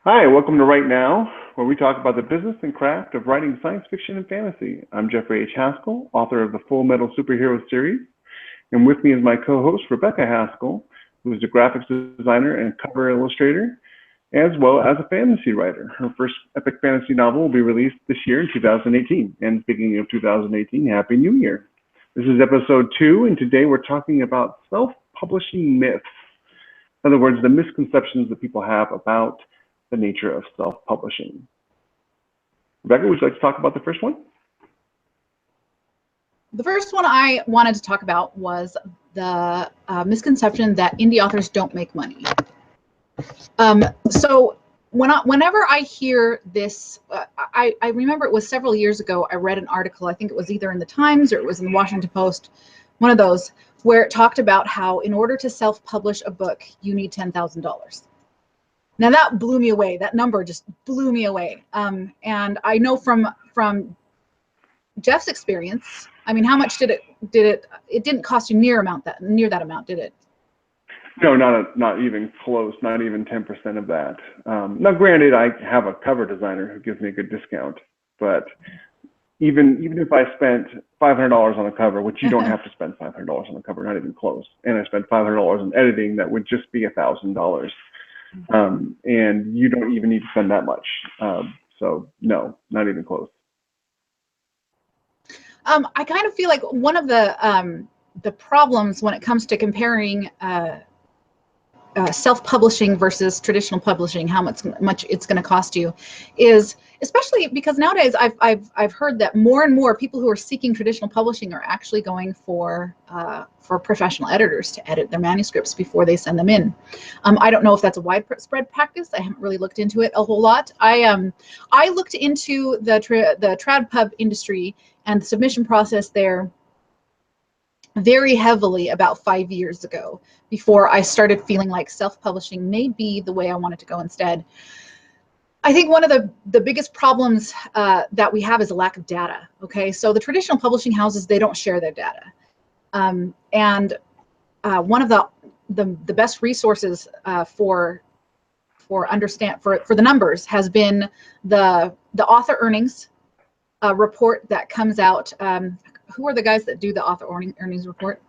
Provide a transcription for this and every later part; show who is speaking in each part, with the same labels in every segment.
Speaker 1: Hi, welcome to Right Now, where we talk about the business and craft of writing science fiction and fantasy. I'm Jeffrey H. Haskell, author of the Full Metal Superhero series, and with me is my co-host, Rebekah Haskell, who is a graphics designer and cover illustrator, as well as a fantasy writer. Her first epic fantasy novel will be released this year in 2018. And speaking of 2018, Happy New Year. This is episode 2, and today we're talking about self-publishing myths. In other words, the misconceptions that people have about the nature of self-publishing. Rebekah, would you like to talk about the first one?
Speaker 2: The first one I wanted to talk about was the misconception that indie authors don't make money. So whenever I hear this, I remember it was several years ago, I read an article, I think it was either in the Times or it was in the Washington Post, one of those, where it talked about how in order to self-publish a book, you need $10,000. Now that blew me away. That number just blew me away. And I know from Jeff's experience, I mean, how much did it didn't cost you near that amount, did it?
Speaker 1: No, not even close, not even 10% of that. Now granted, I have a cover designer who gives me a good discount, but even if I spent $500 on a cover, which you don't have to spend $500 on a cover, not even close, and I spent $500 on editing, that would just be $1,000. And you don't even need to spend that much. So no, not even close.
Speaker 2: I kind of feel like one of the problems when it comes to comparing self-publishing versus traditional publishing, how much it's going to cost you, is especially because nowadays I've heard that more and more people who are seeking traditional publishing are actually going for professional editors to edit their manuscripts before they send them in. I don't know if that's a widespread practice. I haven't really looked into it a whole lot. I looked into the trad pub industry and the submission process there very heavily about 5 years ago, before I started feeling like self-publishing may be the way I wanted to go instead. I think one of the biggest problems that we have is a lack of data. Okay, so the traditional publishing houses, they don't share their data, and one of the best resources for the numbers has been the author earnings report that comes out. Who are the guys that do the author earnings report?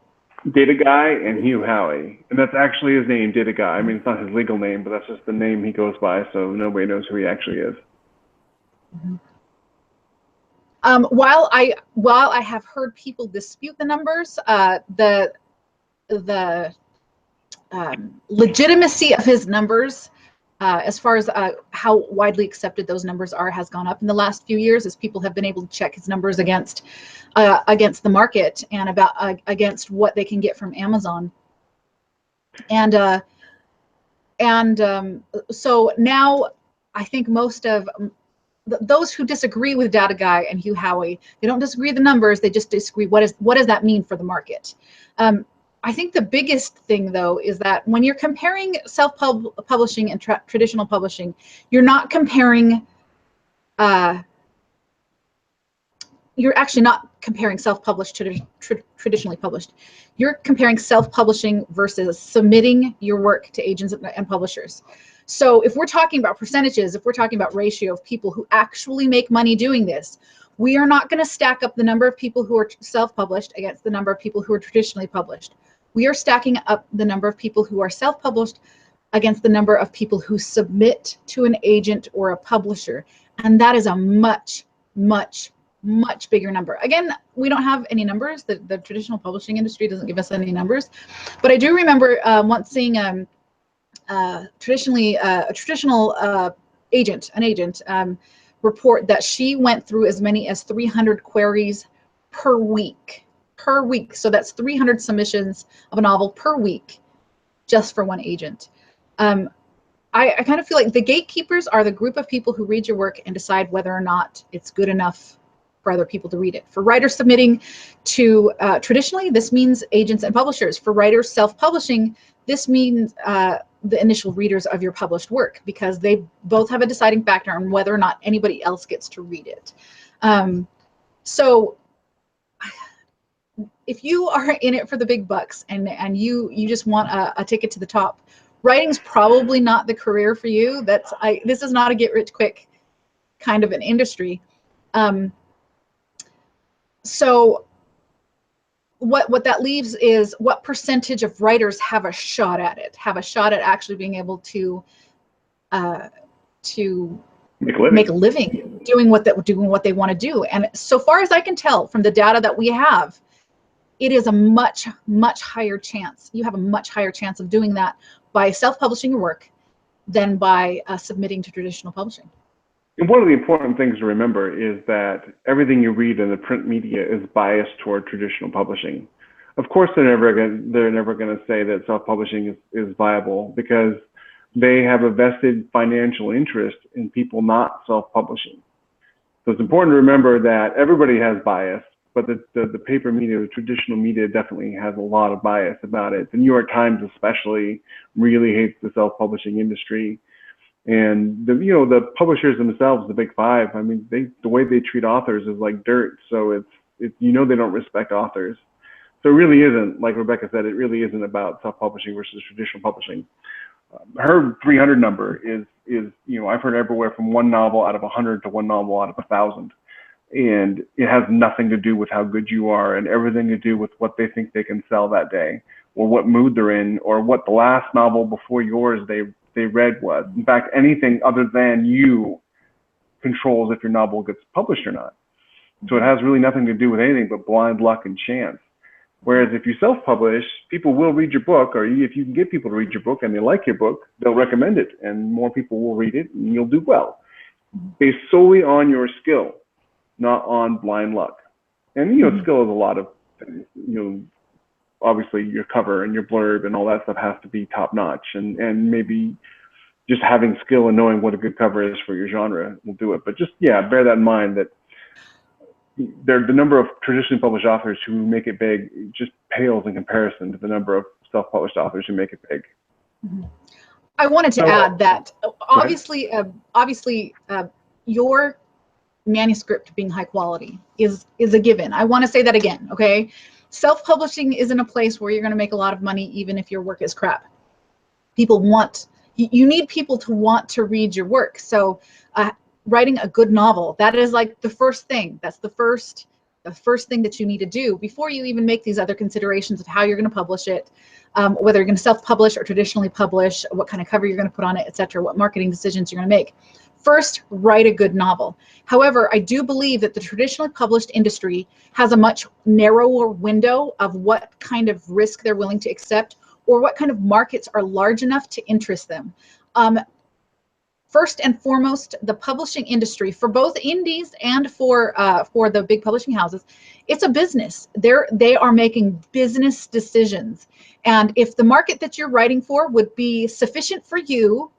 Speaker 1: Data Guy and Hugh Howey, and that's actually his name, Data Guy. I mean, it's not his legal name, but that's just the name he goes by, so nobody knows who he actually is.
Speaker 2: Mm-hmm. While I have heard people dispute the numbers, the legitimacy of his numbers, as far as how widely accepted those numbers are, has gone up in the last few years as people have been able to check his numbers against the market and against what they can get from Amazon. And so now I think most of those who disagree with Data Guy and Hugh Howey, they don't disagree the numbers, they just disagree what does that mean for the market. I think the biggest thing, though, is that when you're comparing self-publishing and traditional publishing, you're not comparing, you're actually not comparing self-published to traditionally published. You're comparing self-publishing versus submitting your work to agents and publishers. So if we're talking about percentages, if we're talking about ratio of people who actually make money doing this, we are not going to stack up the number of people who are self-published against the number of people who are traditionally published. We are stacking up the number of people who are self-published against the number of people who submit to an agent or a publisher. And that is a much, much, much bigger number. Again, we don't have any numbers. The traditional publishing industry doesn't give us any numbers. But I do remember once seeing a traditional agent report that she went through as many as 300 queries per week. So that's 300 submissions of a novel per week just for one agent. I kind of feel like the gatekeepers are the group of people who read your work and decide whether or not it's good enough for other people to read it. For writers submitting to, traditionally, this means agents and publishers. For writers self-publishing, this means the initial readers of your published work, because they both have a deciding factor on whether or not anybody else gets to read it. So if you are in it for the big bucks and you just want a ticket to the top, writing's probably not the career for you. This is not a get rich quick kind of an industry. So what that leaves is, what percentage of writers have a shot at it, have a shot at actually being able to make a living doing what they want to do. And so far as I can tell from the data that we have, it is a much higher chance. You have a much higher chance of doing that by self-publishing your work than by submitting to traditional publishing.
Speaker 1: And one of the important things to remember is that everything you read in the print media is biased toward traditional publishing. Of course, they're never going to say that self-publishing is viable, because they have a vested financial interest in people not self-publishing. So it's important to remember that everybody has bias, but the paper media, the traditional media, definitely has a lot of bias about it. The New York Times especially really hates the self-publishing industry. And the publishers themselves, the big five, I mean, the way they treat authors is like dirt. So it's they don't respect authors. So it really isn't, like Rebekah said, it really isn't about self-publishing versus traditional publishing. Her 300 number is I've heard everywhere from one novel out of 100 to one novel out of 1,000. And it has nothing to do with how good you are, and everything to do with what they think they can sell that day, or what mood they're in, or what the last novel before yours they read was. In fact, anything other than you controls if your novel gets published or not. So it has really nothing to do with anything but blind luck and chance. Whereas if you self-publish, people will read your book, or if you can get people to read your book and they like your book, they'll recommend it, and more people will read it, and you'll do well. Based solely on your skill, not on blind luck. And skill is a lot of things. Obviously your cover and your blurb and all that stuff has to be top notch, and maybe just having skill and knowing what a good cover is for your genre will do it. But just bear that in mind, that the number of traditionally published authors who make it big just pales in comparison to the number of self-published authors who make it big.
Speaker 2: I wanted to add that obviously your manuscript being high quality is a given. I want to say that again, okay? Self-publishing isn't a place where you're going to make a lot of money even if your work is crap. You need people to want to read your work. So writing a good novel, that is like the first thing. That's the first thing that you need to do before you even make these other considerations of how you're going to publish it, whether you're going to self-publish or traditionally publish, what kind of cover you're going to put on it, etc., what marketing decisions you're going to make. First, write a good novel. However, I do believe that the traditionally published industry has a much narrower window of what kind of risk they're willing to accept, or what kind of markets are large enough to interest them. First and foremost, the publishing industry, for both indies and for the big publishing houses, it's a business. They are making business decisions. And if the market that you're writing for would be sufficient for you,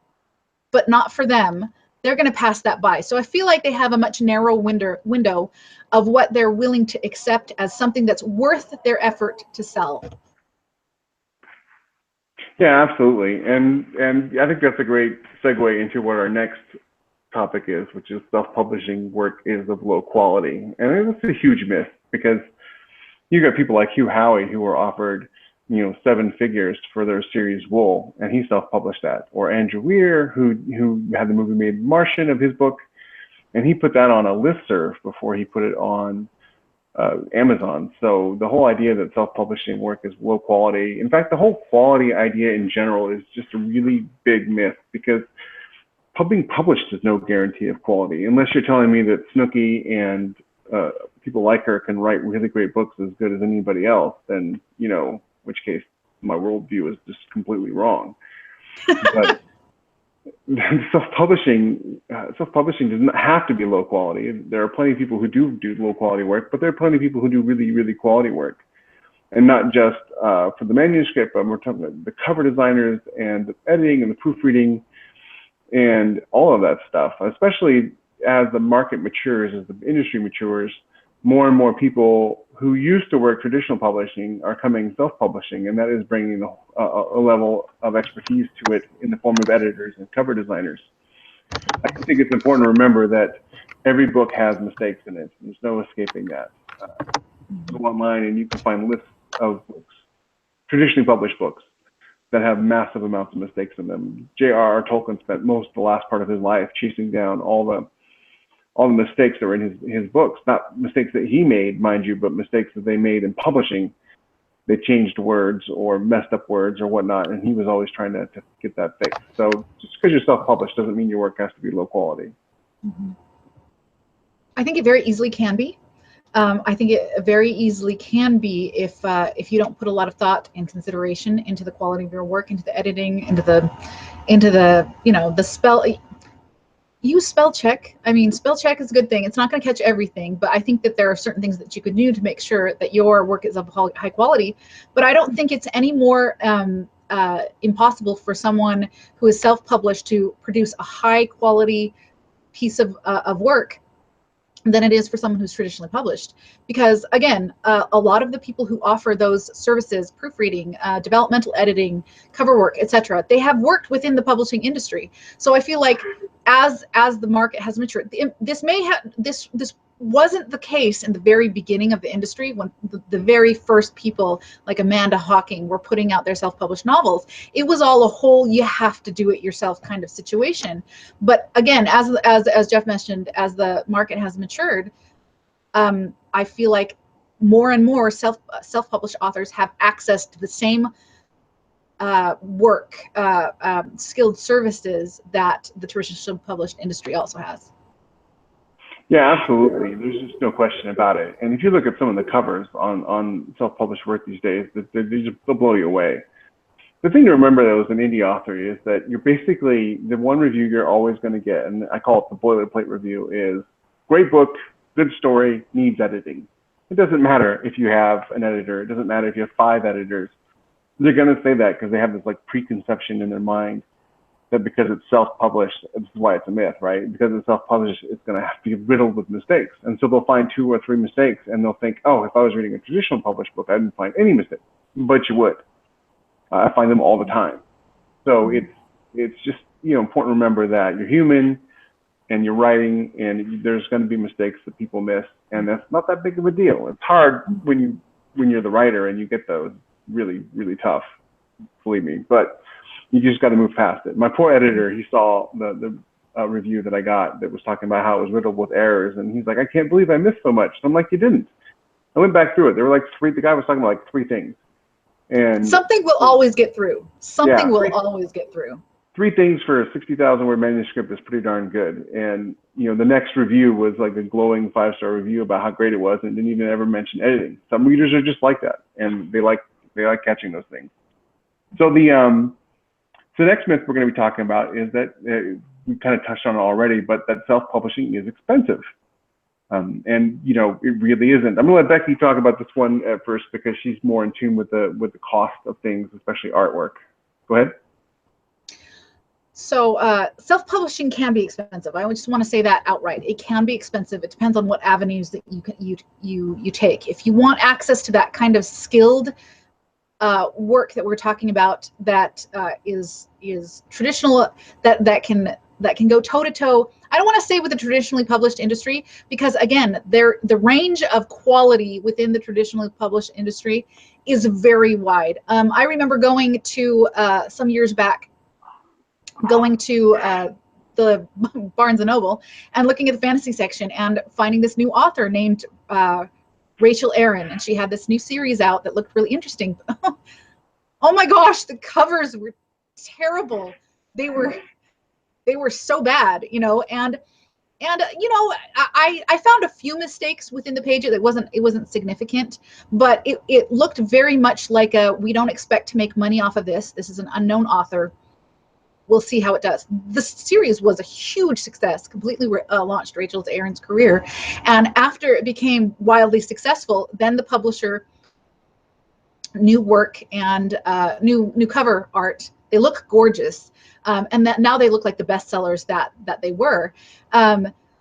Speaker 2: but not for them, they're going to pass that by. So I feel like they have a much narrow window of what they're willing to accept as something that's worth their effort to sell.
Speaker 1: Yeah, absolutely. And I think that's a great segue into what our next topic is, which is self-publishing work is of low quality. And it's a huge myth, because you got people like Hugh Howey who were offered 7 figures for their series Wool, and he self-published that. Or Andrew Weir, who had the movie made Martian of his book, and he put that on a listserv before he put it on Amazon. So the whole idea that self-publishing work is low quality, in fact, the whole quality idea in general is just a really big myth, because being published is no guarantee of quality. Unless you're telling me that Snooki and people like her can write really great books as good as anybody else, then which case my worldview is just completely wrong. But self-publishing doesn't have to be low quality. There are plenty of people who do low quality work, but there are plenty of people who do really, really quality work. And not just for the manuscript, but we're talking about the cover designers and the editing and the proofreading and all of that stuff. Especially as the market matures, as the industry matures, more and more people who used to work traditional publishing are coming self-publishing, and that is bringing a level of expertise to it in the form of editors and cover designers. I think it's important to remember that every book has mistakes in it. There's no escaping that. Go online and you can find lists of books, traditionally published books, that have massive amounts of mistakes in them. J.R.R. Tolkien spent most of the last part of his life chasing down all the mistakes that were in his books, not mistakes that he made, mind you, but mistakes that they made in publishing. They changed words or messed up words or whatnot, and he was always trying to get that fixed. So just because you're self-published doesn't mean your work has to be low quality.
Speaker 2: Mm-hmm. I think it very easily can be. I think it very easily can be if you don't put a lot of thought and consideration into the quality of your work, into the editing, into the the spell. Use spell check. I mean, spell check is a good thing. It's not going to catch everything, but I think that there are certain things that you could do to make sure that your work is of high quality. But I don't think it's any more impossible for someone who is self-published to produce a high quality piece of work than it is for someone who's traditionally published. Because again, a lot of the people who offer those services, proofreading, developmental editing, cover work, etc., they have worked within the publishing industry. So I feel like as the market has matured, this wasn't the case in the very beginning of the industry, when the very first people like Amanda Hawking were putting out their self-published novels. It was all a whole you have to do it yourself kind of situation. But again, as Jeff mentioned, as the market has matured, I feel like more and more self-published authors have access to the same work, skilled services that the traditional published industry also has.
Speaker 1: Yeah, absolutely. There's just no question about it. And if you look at some of the covers on self-published work these days, they'll blow you away. The thing to remember, though, as an indie author is that you're basically, the one review you're always going to get, and I call it the boilerplate review, is great book, good story, needs editing. It doesn't matter if you have an editor. It doesn't matter if you have 5 editors. They're going to say that because they have this like preconception in their mind that because it's self-published, this is why it's a myth, right? Because it's self-published, it's going to have to be riddled with mistakes. And so they'll find 2 or 3 mistakes, and they'll think, oh, if I was reading a traditional published book, I didn't find any mistakes. But you would. I find them all the time. So it's just important to remember that you're human, and you're writing, and there's going to be mistakes that people miss, and that's not that big of a deal. It's hard when you're the writer and you get those. Really, really tough, believe me. But you just got to move past it. My poor editor, he saw the review that I got that was talking about how it was riddled with errors, and he's like, I can't believe I missed so much. So I'm like, you didn't. I went back through it. There were like 3. The guy was talking about like 3 things. And
Speaker 2: something will always get through. Something will always get through.
Speaker 1: 3 things for a 60,000 word manuscript is pretty darn good. And the next review was like a glowing 5-star review about how great it was, and didn't even ever mention editing. Some readers are just like that, and they like catching those things. So the next myth we're going to be talking about is that we kind of touched on it already, but that self-publishing is expensive. And it really isn't. I'm going to let Becky talk about this one at first because she's more in tune with the cost of things, especially artwork. Go ahead.
Speaker 2: So self-publishing can be expensive. I just want to say that outright. It can be expensive. It depends on what avenues that you take. If you want access to that kind of skilled work that we're talking about, that is traditional, that can go toe to toe. I don't want to say with the traditionally published industry, because again, the range of quality within the traditionally published industry is very wide. I remember going to some years back, going to the Barnes & Noble and looking at the fantasy section and finding this new author named Rachel Aaron, and she had this new series out that looked really interesting. Oh my gosh, the covers were terrible. They were so bad, and I found a few mistakes within the page. It wasn't significant, but it looked very much like we don't expect to make money off of this. This is an unknown author. We'll see how it does. The series was a huge success, completely launched Rachel Aaron's career. And after it became wildly successful, then the publisher, new work and new cover art. They look gorgeous. And that now they look like the bestsellers that they were.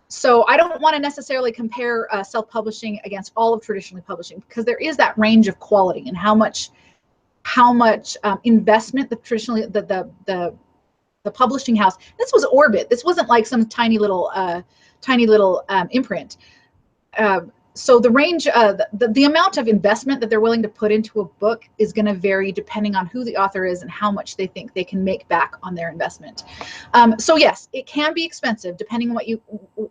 Speaker 2: So I don't want to necessarily compare self-publishing against all of traditionally publishing, because there is that range of quality and how much investment the traditionally the publishing house. This was Orbit. This wasn't like some tiny little imprint. so the range, the amount of investment that they're willing to put into a book is going to vary depending on who the author is and how much they think they can make back on their investment. So yes, it can be expensive depending on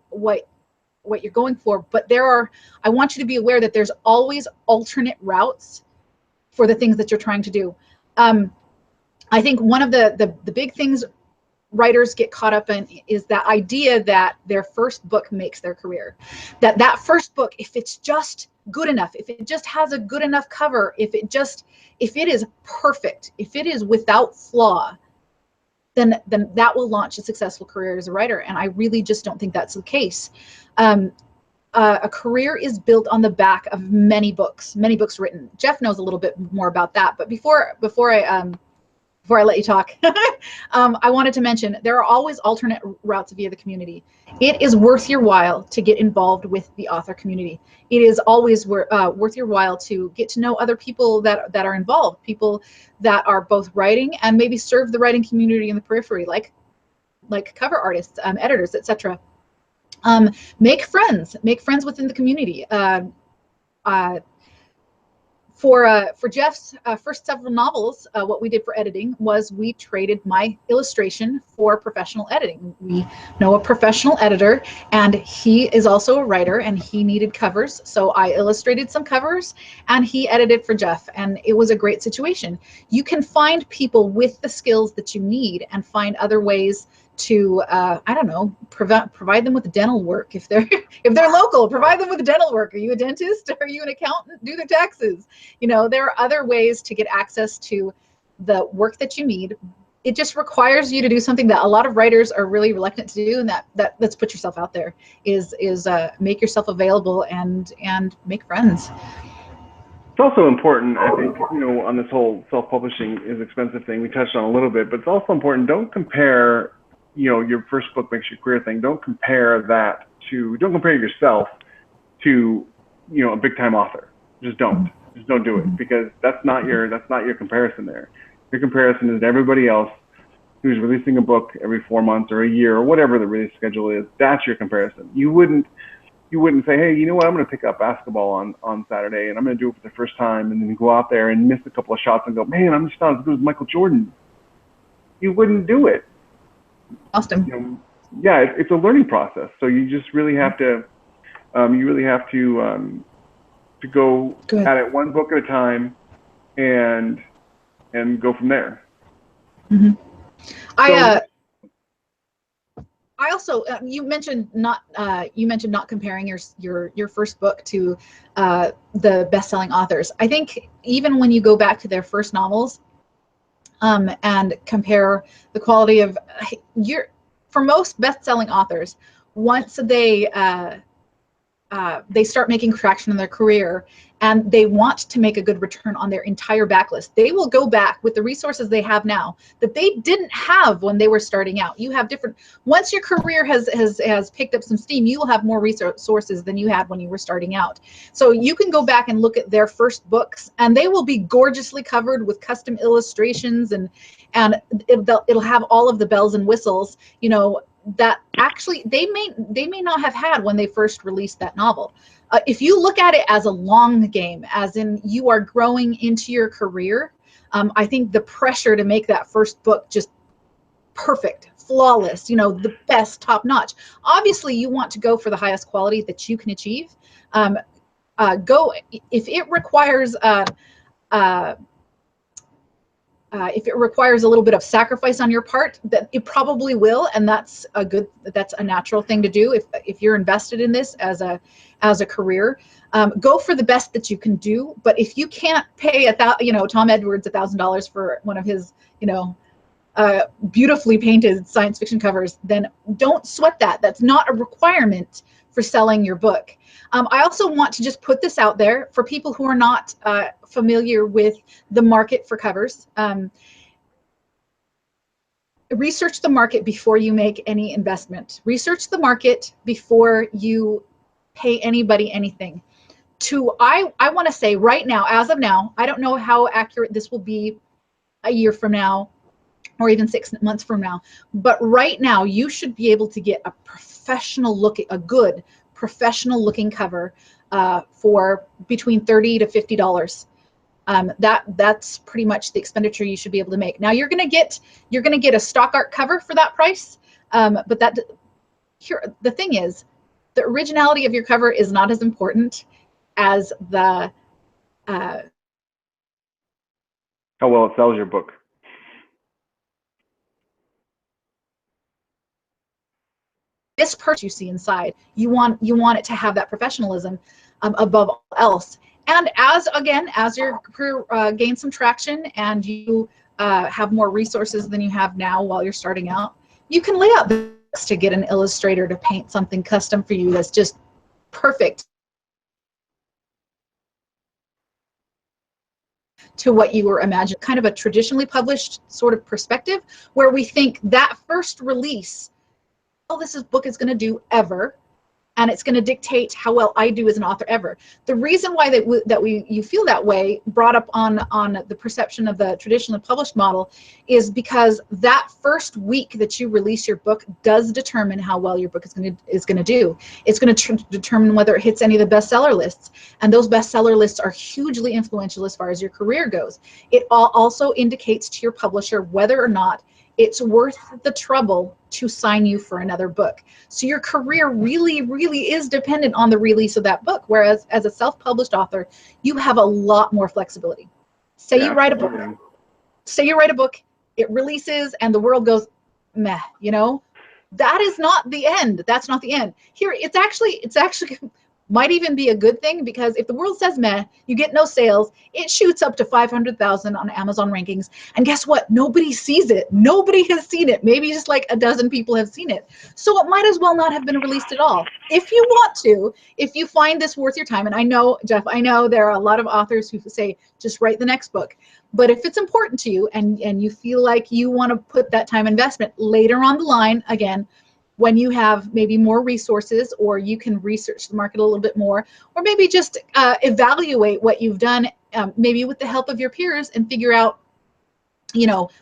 Speaker 2: what you're going for, but I want you to be aware that there's always alternate routes for the things that you're trying to do. I think one of the big things writers get caught up in is that idea that their first book makes their career. That first book, if it's just good enough, if it just has a good enough cover, if it is perfect, if it is without flaw, then that will launch a successful career as a writer. And I really just don't think that's the case. A career is built on the back of many books written. Jeff knows a little bit more about that, but before I let you talk, I wanted to mention there are always alternate routes via the community. It is worth your while to get involved with the author community. It is always worth your while to get to know other people that are involved, people that are both writing and maybe serve the writing community in the periphery, like cover artists, editors, etc. Make friends within the community. For Jeff's first several novels, what we did for editing was we traded my illustration for professional editing. We know a professional editor, and he is also a writer, and he needed covers. So I illustrated some covers, and he edited for Jeff, and it was a great situation. You can find people with the skills that you need and find other ways to I don't know, provide them with dental work. If they're local, provide them with dental work. Are you a dentist? Are you an accountant? Do their taxes. There are other ways to get access to the work that you need. It just requires you to do something that a lot of writers are really reluctant to do, and let's put yourself out there, is make yourself available and make friends.
Speaker 1: It's also important, I think, on this whole self-publishing is expensive thing we touched on a little bit, but it's also important, don't compare your first book makes your career thing. Don't compare yourself to, a big time author. Just don't do it, because that's not your comparison there. Your comparison is everybody else who's releasing a book every 4 months or a year or whatever the release schedule is. That's your comparison. You wouldn't say, hey, you know what, I'm going to pick up basketball on Saturday and I'm going to do it for the first time, and then go out there and miss a couple of shots and go, man, I'm just not as good as Michael Jordan. You wouldn't do it.
Speaker 2: Awesome.
Speaker 1: It's a learning process. So you just really have to, to go at it one book at a time, and go from there.
Speaker 2: Mm-hmm. I also you mentioned not comparing your first book to the best-selling authors. I think even when you go back to their first novels, and compare the quality of for most best-selling authors, once they start making traction in their career and they want to make a good return on their entire backlist, they will go back with the resources they have now that they didn't have when they were starting out. You have once your career has picked up some steam, you will have more resources than you had when you were starting out. So you can go back and look at their first books, and they will be gorgeously covered with custom illustrations, and it'll have all of the bells and whistles, that actually they may not have had when they first released that novel. If you look at it as a long game, as in you are growing into your career, I think the pressure to make that first book just perfect, flawless, the best, top notch. Obviously, you want to go for the highest quality that you can achieve. If it requires if it requires a little bit of sacrifice on your part, that it probably will, and that's a natural thing to do if you're invested in this as a career. Go for the best that you can do, but if you can't pay Tom Edwards $1,000 for one of his beautifully painted science fiction covers, then don't sweat that. That's not a requirement for selling your book. I also want to just put this out there for people who are not familiar with the market for covers. Research the market before you make any investment. Research the market before you pay anybody anything. I want to say right now, as of now, I don't know how accurate this will be a year from now or even 6 months from now, but right now you should be able to get a good professional looking cover for between $30 to $50. That's pretty much the expenditure you should be able to make. Now you're gonna get a stock art cover for that price, but the thing is, the originality of your cover is not as important as the
Speaker 1: How well it sells your book.
Speaker 2: this person you see inside. You want it to have that professionalism above all else. And as your career gains some traction and you have more resources than you have now while you're starting out, you can lay out the books to get an illustrator to paint something custom for you that's just perfect to what you were imagining. Kind of a traditionally published sort of perspective where we think that first release, all this book is going to do ever, and it's going to dictate how well I do as an author ever. The reason why you feel that way, brought up on the perception of the traditionally published model, is because that first week that you release your book does determine how well your book is going to do. It's going to determine whether it hits any of the bestseller lists, and those bestseller lists are hugely influential as far as your career goes. It also indicates to your publisher whether or not it's worth the trouble to sign you for another book. So your career really, really is dependent on the release of that book. Whereas as a self-published author, you have a lot more flexibility. Say you write a book, it releases and the world goes, meh, that is not the end. That's not the end. Here, it's actually might even be a good thing, because if the world says meh, you get no sales, it shoots up to 500,000 on Amazon rankings. And guess what? Nobody sees it. Nobody has seen it. Maybe just like a dozen people have seen it. So it might as well not have been released at all. If you want to, if you find this worth your time, and I know, Jeff, there are a lot of authors who say, just write the next book. But if it's important to you and you feel like you want to put that time investment later on the line, again, when you have maybe more resources, or you can research the market a little bit more, or maybe just evaluate what you've done, maybe with the help of your peers, and figure out,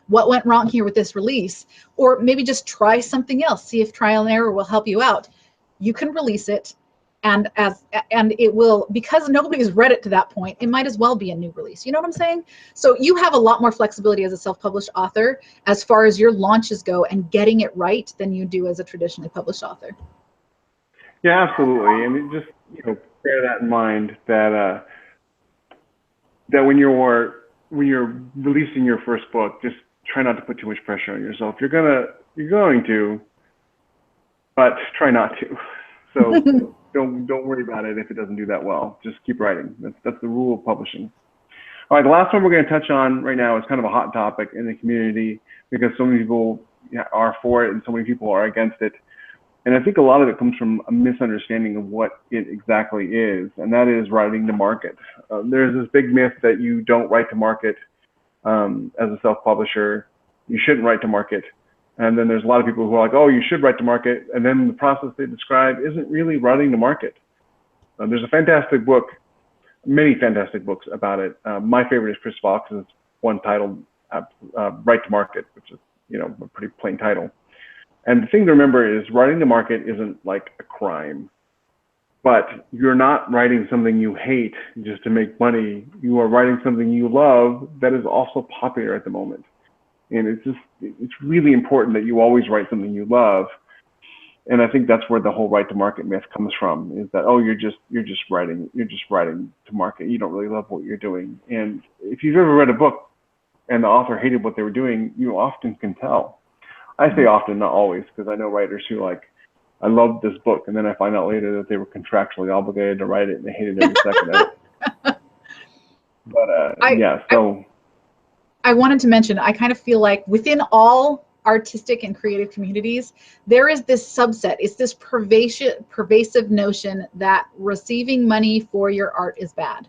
Speaker 2: what went wrong here with this release, or maybe just try something else, see if trial and error will help you out. You can release it, and it will, because nobody's read it to that point, it might as well be a new release. You know what I'm saying? So you have a lot more flexibility as a self-published author as far as your launches go and getting it right than you do as a traditionally published author.
Speaker 1: Yeah, absolutely. And just bear that in mind, that when you're releasing your first book, just try not to put too much pressure on yourself. You're going to, but try not to. So don't worry about it if it doesn't do that well. Just keep writing. That's the rule of publishing. All right, the last one we're going to touch on right now is kind of a hot topic in the community, because so many people are for it and so many people are against it. And I think a lot of it comes from a misunderstanding of what it exactly is, and that is writing to market. There's this big myth that you don't write to market as a self-publisher. You shouldn't write to market. And then there's a lot of people who are like, oh, you should write to market. And then the process they describe isn't really writing to market. There's a fantastic book, many fantastic books about it. My favorite is Chris Fox's one titled Write to Market, which is, a pretty plain title. And the thing to remember is writing to market isn't like a crime, but you're not writing something you hate just to make money. You are writing something you love that is also popular at the moment. And it's really important that you always write something you love. And I think that's where the whole write to market myth comes from, is that, oh, you're just writing to market. You don't really love what you're doing. And if you've ever read a book and the author hated what they were doing, you often can tell. I say often, not always, because I know writers who I loved this book, and then I find out later that they were contractually obligated to write it and they hated every second of it. But
Speaker 2: I wanted to mention, I kind of feel like within all artistic and creative communities, there is this subset, it's this pervasive notion that receiving money for your art is bad.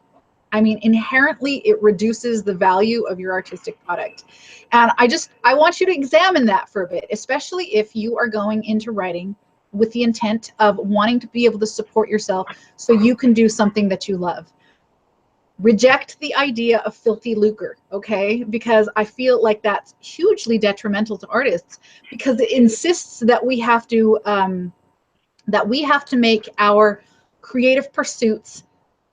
Speaker 2: I mean, inherently, it reduces the value of your artistic product. And I want you to examine that for a bit, especially if you are going into writing with the intent of wanting to be able to support yourself so you can do something that you love. Reject the idea of filthy lucre, okay? Because I feel like that's hugely detrimental to artists, because it insists that we have to make our creative pursuits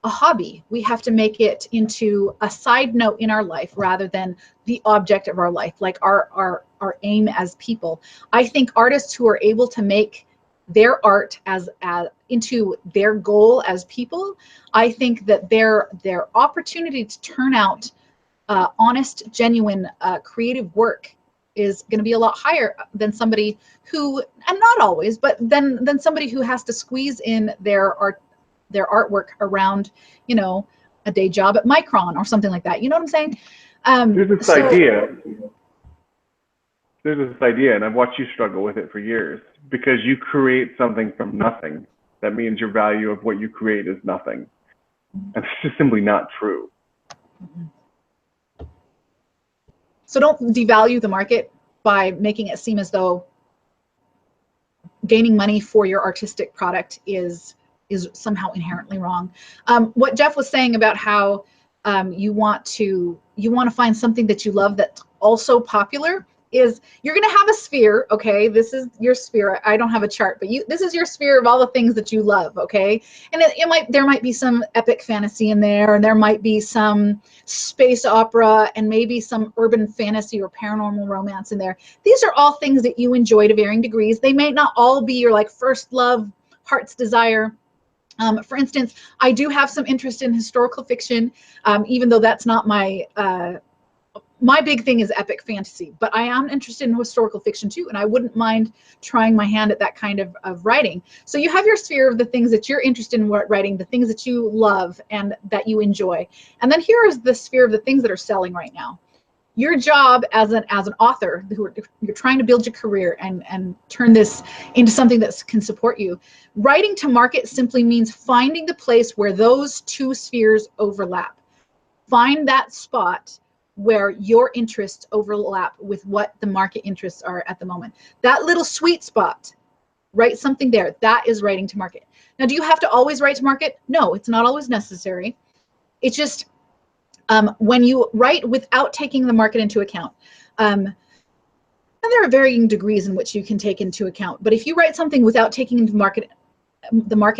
Speaker 2: a hobby. We have to make it into a side note in our life rather than the object of our life, like our aim as people. I think artists who are able to make their art as into their goal as people, I think that their opportunity to turn out honest, genuine, creative work is going to be a lot higher than somebody who, and not always, but then somebody who has to squeeze in their artwork around, you know, a day job at Micron or something like that. You know what I'm saying?
Speaker 1: There's this idea. There's this idea, and I've watched you struggle with it for years, because you create something from nothing. That means your value of what you create is nothing. And it's just simply not true.
Speaker 2: So don't devalue the market by making it seem as though gaining money for your artistic product is somehow inherently wrong. What Jeff was saying about how you want to find something that you love that's also popular is, you're going to have a sphere. Okay, this is your sphere. I don't have a chart, but this is your sphere of all the things that you love. Okay, and there might be some epic fantasy in there, and there might be some space opera, and maybe some urban fantasy or paranormal romance in there. These are all things that you enjoy to varying degrees. They may not all be your like first love, heart's desire. For instance, I do have some interest in historical fiction, even though that's not my big thing is epic fantasy, but I am interested in historical fiction too, and I wouldn't mind trying my hand at that kind of writing. So you have your sphere of the things that you're interested in writing, the things that you love and that you enjoy. And then here is the sphere of the things that are selling right now. Your job as an author, you're trying to build your career and turn this into something that can support you. Writing to market simply means finding the place where those two spheres overlap. Find that spot where your interests overlap with what the market interests are at the moment. That little sweet spot, write something there. That is writing to market. Now, do you have to always write to market? No, it's not always necessary. It's just when you write without taking the market into account, and there are varying degrees in which you can take into account, but if you write something without taking the market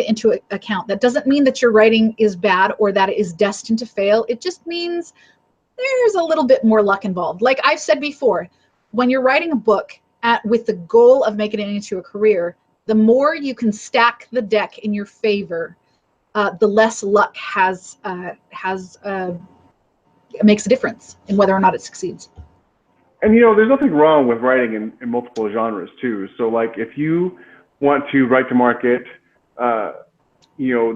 Speaker 2: into account, that doesn't mean that your writing is bad or that it is destined to fail. It just means there's a little bit more luck involved. Like I've said before, when you're writing a book with the goal of making it into a career, the more you can stack the deck in your favor, the less luck makes a difference in whether or not it succeeds.
Speaker 1: And there's nothing wrong with writing in multiple genres too. So like if you want to write to market,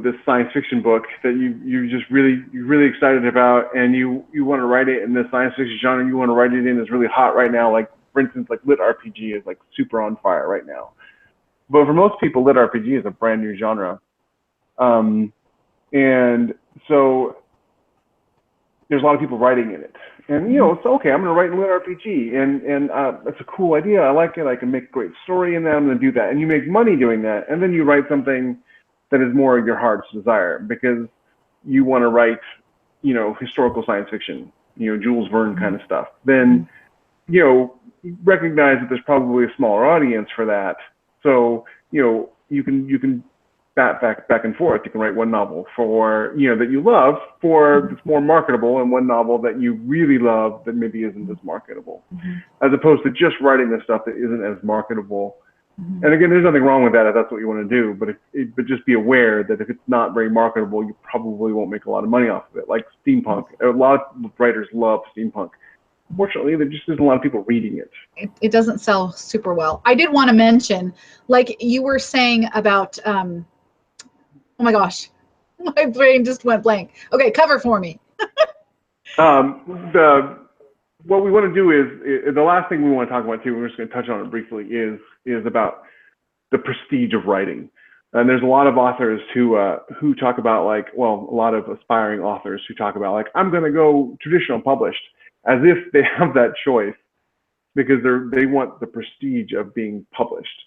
Speaker 1: this science fiction book that you're really excited about, and you want to write it in the science fiction genre, you want to write it in is really hot right now. Like for instance, like lit RPG is like super on fire right now. But for most people, lit RPG is a brand new genre, and so there's a lot of people writing in it. And it's okay. I'm going to write in lit RPG, and that's a cool idea. I like it. I can make a great story in that. I'm going to do that, and you make money doing that, and then you write something that is more your heart's desire because you want to write, historical science fiction, Jules Verne kind of stuff. Then, recognize that there's probably a smaller audience for that. So, you can bat back and forth. You can write one novel for, that you love for that's more marketable, and one novel that you really love that maybe isn't as marketable, as opposed to just writing the stuff that isn't as marketable. And again, there's nothing wrong with that if that's what you want to do, but just be aware that if it's not very marketable, you probably won't make a lot of money off of it. Like steampunk, a lot of writers love steampunk. Unfortunately, there just isn't a lot of people reading it.
Speaker 2: It doesn't sell super well. I did want to mention, like you were saying about, oh my gosh, my brain just went blank. Okay, cover for me.
Speaker 1: What we want to do is the last thing we want to talk about too. We're just going to touch on it briefly. Is about the prestige of writing. And there's a lot of authors who talk about a lot of aspiring authors who talk about I'm going to go traditional published, as if they have that choice because they want the prestige of being published.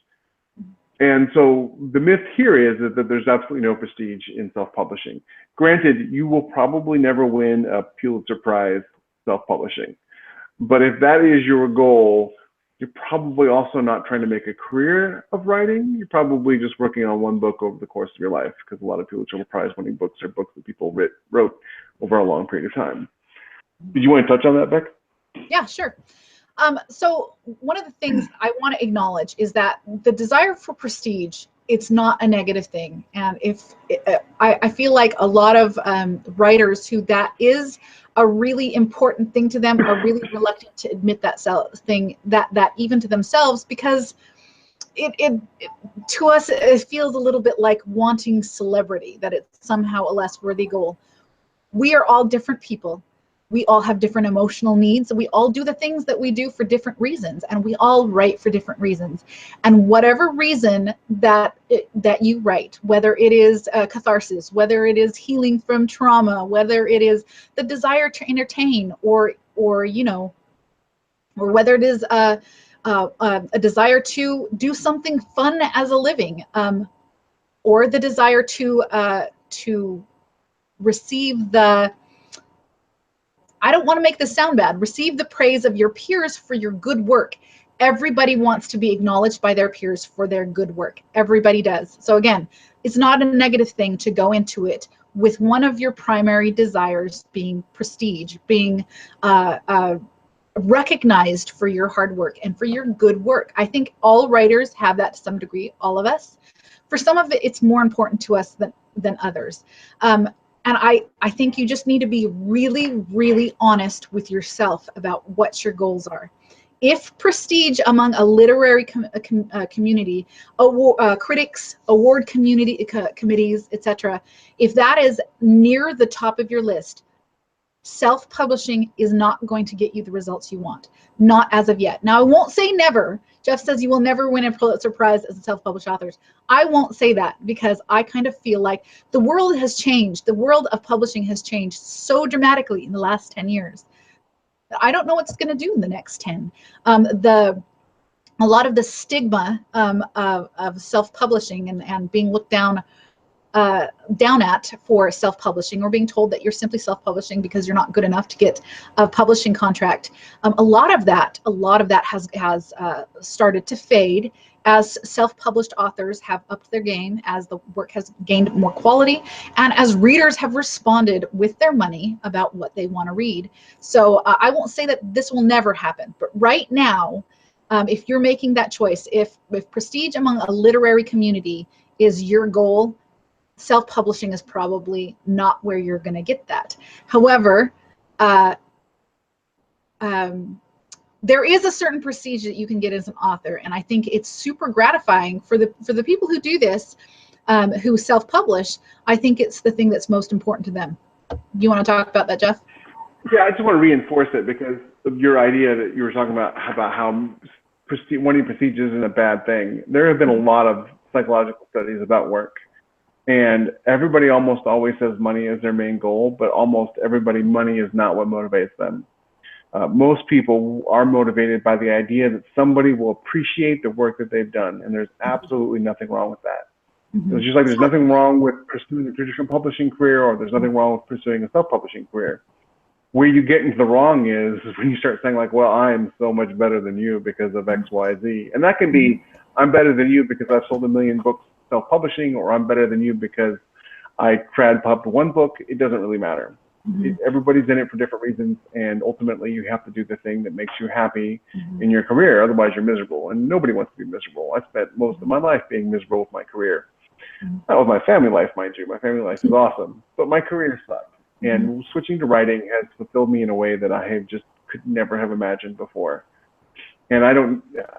Speaker 1: And so the myth here is that there's absolutely no prestige in self-publishing. Granted, you will probably never win a Pulitzer Prize self-publishing. But if that is your goal you're probably also not trying to make a career of writing. You're probably just working on one book over the course of your life, because a lot of Pulitzer Prize-winning books are books that people wrote over a long period of time. Did you want to touch on that, Beck?
Speaker 2: Yeah, sure. So one of the things I want to acknowledge is that the desire for prestige, it's not a negative thing. And I feel like a lot of writers who that is a really important thing to them are really reluctant to admit that that even to themselves, because it to us it feels a little bit like wanting celebrity, that it's somehow a less worthy goal. We are all different people. We all have different emotional needs. We all do the things that we do for different reasons, and we all write for different reasons. And whatever reason that you write, whether it is catharsis, whether it is healing from trauma, whether it is the desire to entertain, or whether it is a desire to do something fun as a living, or the desire to receive the, I don't want to make this sound bad, receive the praise of your peers for your good work. Everybody wants to be acknowledged by their peers for their good work. Everybody does. So again, it's not a negative thing to go into it with one of your primary desires being prestige, being recognized for your hard work and for your good work. I think all writers have that to some degree, all of us. For some of it, it's more important to us than others. And I think you just need to be really, really honest with yourself about what your goals are. If prestige among a literary community, critics, award committees, etc., if that is near the top of your list, self-publishing is not going to get you the results you want. Not as of yet. Now, I won't say never. Jeff says you will never win a Pulitzer Prize as a self-published author. I won't say that, because I kind of feel like the world has changed. The world of publishing has changed so dramatically in the last 10 years. I don't know what it's going to do in the next 10. A lot of the stigma of self-publishing and being looked down at for self-publishing, or being told that you're simply self-publishing because you're not good enough to get a publishing contract. A lot of that has started to fade as self-published authors have upped their game, as the work has gained more quality, and as readers have responded with their money about what they want to read. So I won't say that this will never happen, but right now, if you're making that choice, if prestige among a literary community is your goal, self-publishing is probably not where you're going to get that. However, there is a certain prestige that you can get as an author, and I think it's super gratifying for the people who do this, who self-publish. I think it's the thing that's most important to them. You want to talk about that, Jeff?
Speaker 1: Yeah, I just want to reinforce it, because of your idea that you were talking about how wanting prestige isn't a bad thing. There have been a lot of psychological studies about work. And everybody almost always says money is their main goal, but almost everybody, money is not what motivates them. Most people are motivated by the idea that somebody will appreciate the work that they've done, and there's absolutely nothing wrong with that. Mm-hmm. It's just like there's nothing wrong with pursuing a traditional publishing career, or there's nothing wrong with pursuing a self-publishing career. Where you get into the wrong is when you start saying like, well, I'm so much better than you because of X, Y, Z. And that can be, I'm better than you because I've sold 1 million books self-publishing, or I'm better than you because I crowd-pubbed one book. It doesn't really matter. Mm-hmm. Everybody's in it for different reasons, and ultimately you have to do the thing that makes you happy in your career. Otherwise you're miserable, and nobody wants to be miserable. I spent most of my life being miserable with my career. Not with my family life, mind you. My family life is awesome, but my career sucked. And switching to writing has fulfilled me in a way that I have just could never have imagined before. And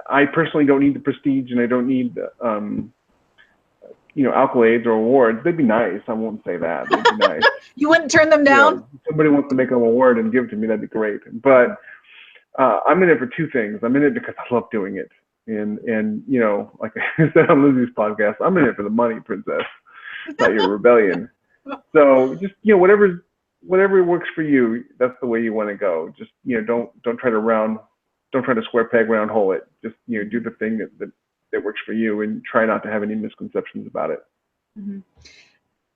Speaker 1: I personally don't need the prestige, and I don't need accolades or awards. They'd be nice. I won't say that. They'd be nice.
Speaker 2: You wouldn't turn them down?
Speaker 1: If somebody wants to make an award and give it to me, that'd be great. But I'm in it for two things. I'm in it because I love doing it. And like I said on Lizzie's podcast, I'm in it for the money, princess, not your rebellion. So just, whatever works for you, that's the way you want to go. Just, don't try to square peg round hole it. Just, do the thing that works for you, and try not to have any misconceptions about it.
Speaker 2: Mm-hmm.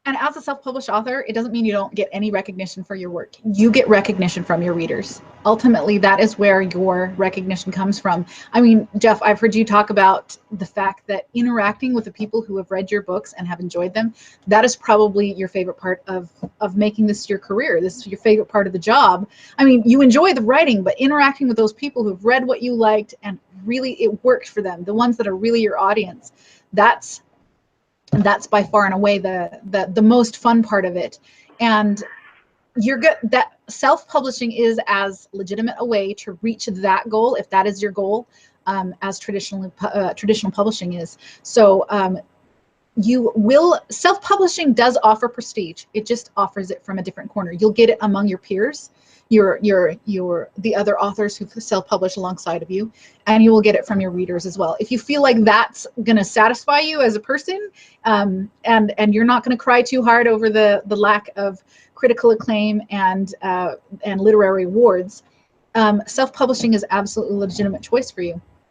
Speaker 2: And as a self-published author, it doesn't mean you don't get any recognition for your work. You get recognition from your readers. Ultimately, that is where your recognition comes from. I mean, Jeff, I've heard you talk about the fact that interacting with the people who have read your books and have enjoyed them, that is probably your favorite part of making this your career. This is your favorite part of the job. I mean, you enjoy the writing, but interacting with those people who've read what you liked and really it worked for them, the ones that are really your audience, that's by far and away the most fun part of it. And you're good, that self-publishing is as legitimate a way to reach that goal, if that is your goal, as traditional publishing is. So self-publishing does offer prestige. It just offers it from a different corner. You'll get it among your peers, the other authors who self-publish alongside of you, and you will get it from your readers as well. If you feel like that's going to satisfy you as a person, and you're not going to cry too hard over the lack of critical acclaim and literary awards, self-publishing is absolutely a legitimate choice for you.